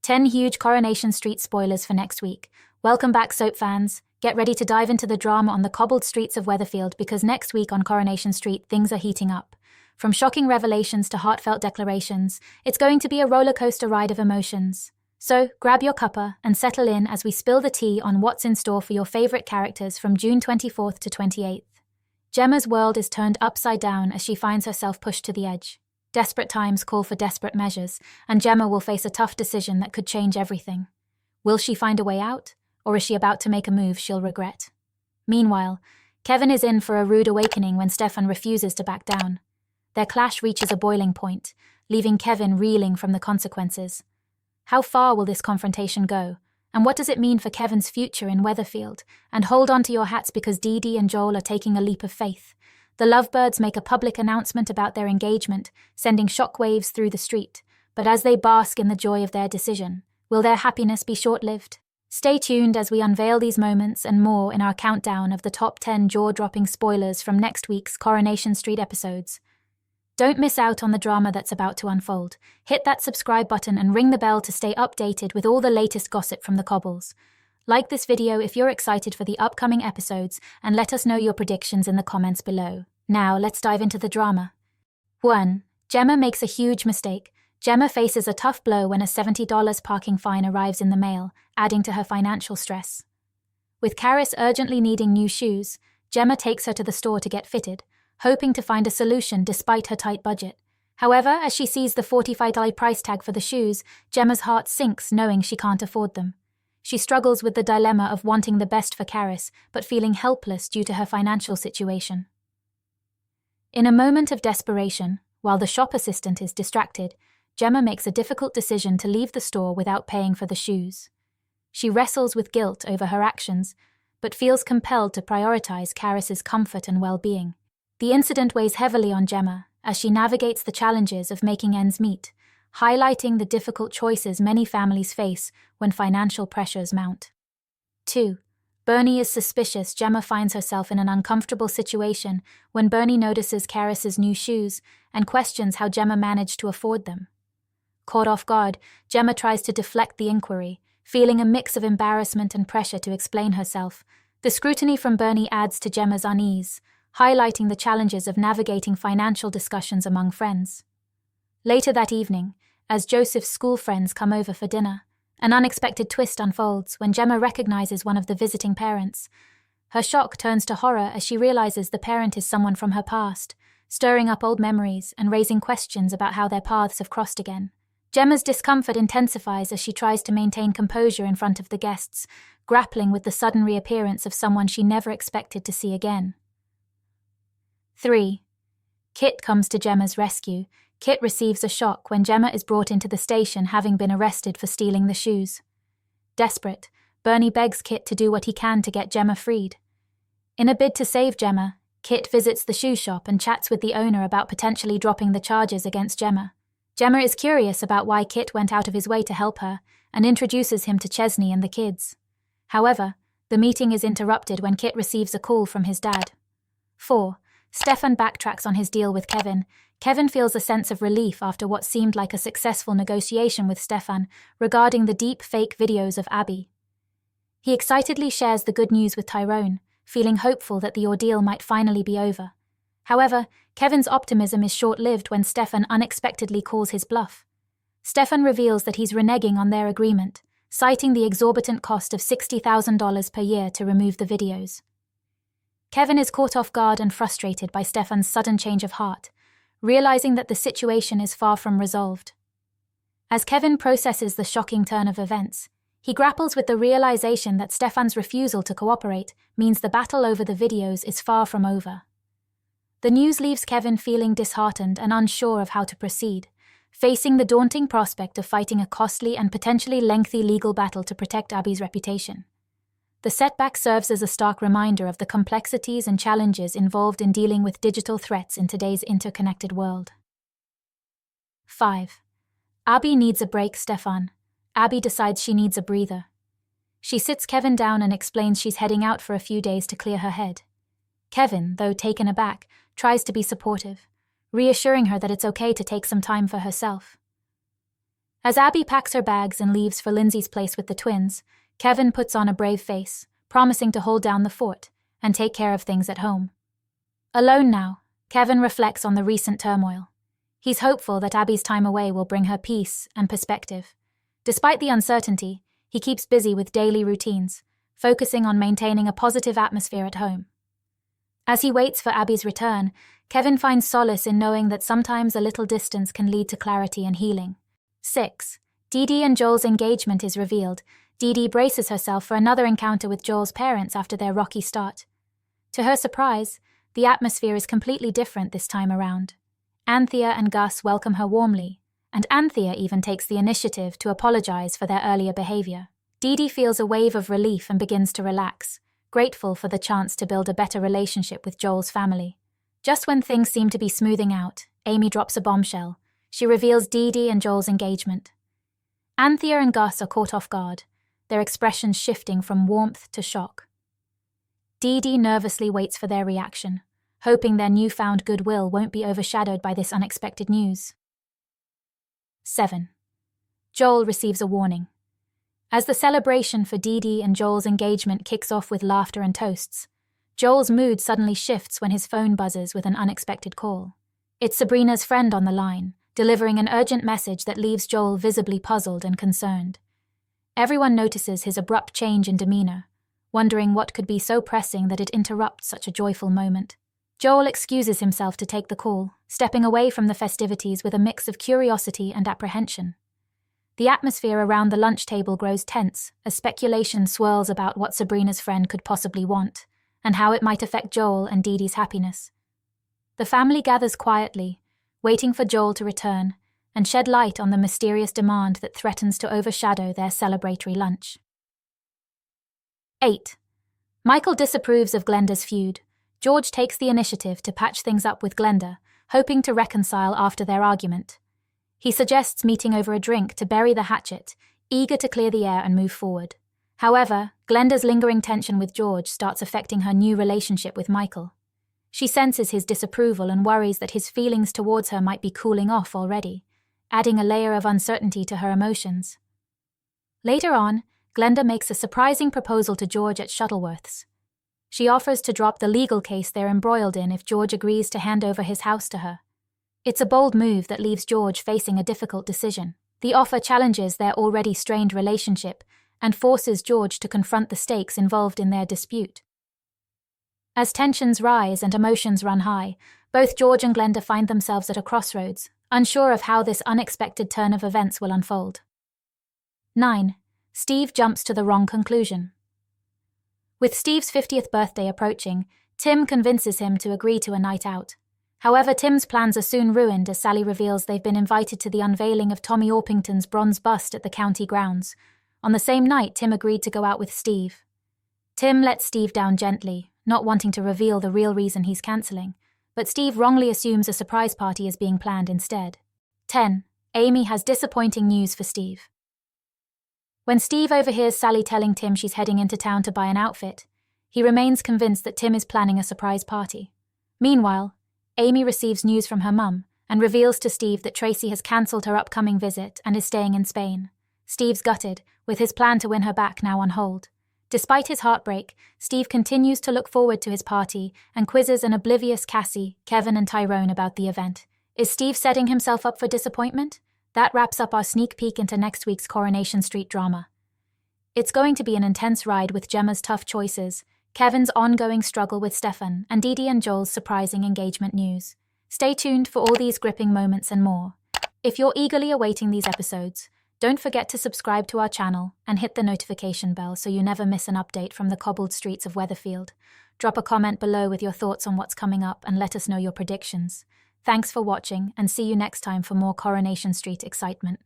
10 huge Coronation Street spoilers for next week. Welcome back, soap fans. Get ready to dive into the drama on the cobbled streets of Weatherfield because next week on Coronation Street, things are heating up. From shocking revelations to heartfelt declarations, it's going to be a rollercoaster ride of emotions. So, grab your cuppa and settle in as we spill the tea on what's in store for your favorite characters from June 24th to 28th. Gemma's world is turned upside down as she finds herself pushed to the edge. Desperate times call for desperate measures, and Gemma will face a tough decision that could change everything. Will she find a way out, or is she about to make a move she'll regret? Meanwhile, Kevin is in for a rude awakening when Stefan refuses to back down. Their clash reaches a boiling point, leaving Kevin reeling from the consequences. How far will this confrontation go? And what does it mean for Kevin's future in Weatherfield? And hold on to your hats because Dee and Joel are taking a leap of faith. The lovebirds make a public announcement about their engagement, sending shockwaves through the street. But as they bask in the joy of their decision, will their happiness be short-lived? Stay tuned as we unveil these moments and more in our countdown of the top 10 jaw-dropping spoilers from next week's Coronation Street episodes. Don't miss out on the drama that's about to unfold. Hit that subscribe button and ring the bell to stay updated with all the latest gossip from the cobbles. Like this video if you're excited for the upcoming episodes and let us know your predictions in the comments below. Now, let's dive into the drama. 1. Gemma makes a huge mistake. Gemma faces a tough blow when a $70 parking fine arrives in the mail, adding to her financial stress. With Caris urgently needing new shoes, Gemma takes her to the store to get fitted, hoping to find a solution despite her tight budget. However, as she sees the $45 price tag for the shoes, Gemma's heart sinks knowing she can't afford them. She struggles with the dilemma of wanting the best for Caris, but feeling helpless due to her financial situation. In a moment of desperation, while the shop assistant is distracted, Gemma makes a difficult decision to leave the store without paying for the shoes. She wrestles with guilt over her actions, but feels compelled to prioritize Caris's comfort and well-being. The incident weighs heavily on Gemma as she navigates the challenges of making ends meet, highlighting the difficult choices many families face when financial pressures mount. 2. Bernie is suspicious. Gemma finds herself in an uncomfortable situation when Bernie notices Caris's new shoes and questions how Gemma managed to afford them. Caught off guard, Gemma tries to deflect the inquiry, feeling a mix of embarrassment and pressure to explain herself. The scrutiny from Bernie adds to Gemma's unease, highlighting the challenges of navigating financial discussions among friends. Later that evening, as Joseph's school friends come over for dinner, an unexpected twist unfolds when Gemma recognizes one of the visiting parents. Her shock turns to horror as she realizes the parent is someone from her past, stirring up old memories and raising questions about how their paths have crossed again. Gemma's discomfort intensifies as she tries to maintain composure in front of the guests, grappling with the sudden reappearance of someone she never expected to see again. 3. Kit comes to Gemma's rescue. Kit receives a shock when Gemma is brought into the station having been arrested for stealing the shoes. Desperate, Bernie begs Kit to do what he can to get Gemma freed. In a bid to save Gemma, Kit visits the shoe shop and chats with the owner about potentially dropping the charges against Gemma. Gemma is curious about why Kit went out of his way to help her and introduces him to Chesney and the kids. However, the meeting is interrupted when Kit receives a call from his dad. 4. Stefan backtracks on his deal with Kevin. Kevin feels a sense of relief after what seemed like a successful negotiation with Stefan regarding the deep fake videos of Abby. He excitedly shares the good news with Tyrone, feeling hopeful that the ordeal might finally be over. However, Kevin's optimism is short-lived when Stefan unexpectedly calls his bluff. Stefan reveals that he's reneging on their agreement, citing the exorbitant cost of $60,000 per year to remove the videos. Kevin is caught off guard and frustrated by Stefan's sudden change of heart, realizing that the situation is far from resolved. As Kevin processes the shocking turn of events, he grapples with the realization that Stefan's refusal to cooperate means the battle over the videos is far from over. The news leaves Kevin feeling disheartened and unsure of how to proceed, facing the daunting prospect of fighting a costly and potentially lengthy legal battle to protect Abby's reputation. The setback serves as a stark reminder of the complexities and challenges involved in dealing with digital threats in today's interconnected world. 5. Abby needs a break. Stefan. Abby decides she needs a breather. She sits Kevin down and explains she's heading out for a few days to clear her head. Kevin, though taken aback, tries to be supportive, reassuring her that it's okay to take some time for herself. As Abby packs her bags and leaves for Lindsay's place with the twins, Kevin puts on a brave face, promising to hold down the fort and take care of things at home. Alone now, Kevin reflects on the recent turmoil. He's hopeful that Abby's time away will bring her peace and perspective. Despite the uncertainty, he keeps busy with daily routines, focusing on maintaining a positive atmosphere at home. As he waits for Abby's return, Kevin finds solace in knowing that sometimes a little distance can lead to clarity and healing. 6. Dee and Joel's engagement is revealed. Dee braces herself for another encounter with Joel's parents after their rocky start. To her surprise, the atmosphere is completely different this time around. Anthea and Gus welcome her warmly, and Anthea even takes the initiative to apologize for their earlier behavior. Dee feels a wave of relief and begins to relax, grateful for the chance to build a better relationship with Joel's family. Just when things seem to be smoothing out, Amy drops a bombshell. She reveals Dee and Joel's engagement. Anthea and Gus are caught off guard, their expressions shifting from warmth to shock. Dee nervously waits for their reaction, hoping their newfound goodwill won't be overshadowed by this unexpected news. 7. Joel receives a warning. As the celebration for Dee and Joel's engagement kicks off with laughter and toasts, Joel's mood suddenly shifts when his phone buzzes with an unexpected call. It's Sabrina's friend on the line, delivering an urgent message that leaves Joel visibly puzzled and concerned. Everyone notices his abrupt change in demeanor, wondering what could be so pressing that it interrupts such a joyful moment. Joel excuses himself to take the call, stepping away from the festivities with a mix of curiosity and apprehension. The atmosphere around the lunch table grows tense as speculation swirls about what Sabrina's friend could possibly want, and how it might affect Joel and Dee's happiness. The family gathers quietly, waiting for Joel to return and shed light on the mysterious demand that threatens to overshadow their celebratory lunch. 8. Michael disapproves of Glenda's feud. George takes the initiative to patch things up with Glenda, hoping to reconcile after their argument. He suggests meeting over a drink to bury the hatchet, eager to clear the air and move forward. However, Glenda's lingering tension with George starts affecting her new relationship with Michael. She senses his disapproval and worries that his feelings towards her might be cooling off already, adding a layer of uncertainty to her emotions. Later on, Glenda makes a surprising proposal to George at Shuttleworth's. She offers to drop the legal case they're embroiled in if George agrees to hand over his house to her. It's a bold move that leaves George facing a difficult decision. The offer challenges their already strained relationship and forces George to confront the stakes involved in their dispute. As tensions rise and emotions run high, both George and Glenda find themselves at a crossroads, unsure of how this unexpected turn of events will unfold. 9. Steve jumps to the wrong conclusion. With Steve's 50th birthday approaching, Tim convinces him to agree to a night out. However, Tim's plans are soon ruined as Sally reveals they've been invited to the unveiling of Tommy Orpington's bronze bust at the county grounds. On the same night, Tim agreed to go out with Steve. Tim lets Steve down gently, not wanting to reveal the real reason he's cancelling, but Steve wrongly assumes a surprise party is being planned instead. 10. Amy has disappointing news for Steve. When Steve overhears Sally telling Tim she's heading into town to buy an outfit, he remains convinced that Tim is planning a surprise party. Meanwhile, Amy receives news from her mum and reveals to Steve that Tracy has cancelled her upcoming visit and is staying in Spain. Steve's gutted, with his plan to win her back now on hold. Despite his heartbreak, Steve continues to look forward to his party and quizzes an oblivious Cassie, Kevin and Tyrone about the event. Is Steve setting himself up for disappointment? That wraps up our sneak peek into next week's Coronation Street drama. It's going to be an intense ride with Gemma's tough choices, Kevin's ongoing struggle with Stefan, and Dee and Joel's surprising engagement news. Stay tuned for all these gripping moments and more. If you're eagerly awaiting these episodes, don't forget to subscribe to our channel and hit the notification bell so you never miss an update from the cobbled streets of Weatherfield. Drop a comment below with your thoughts on what's coming up and let us know your predictions. Thanks for watching, and see you next time for more Coronation Street excitement.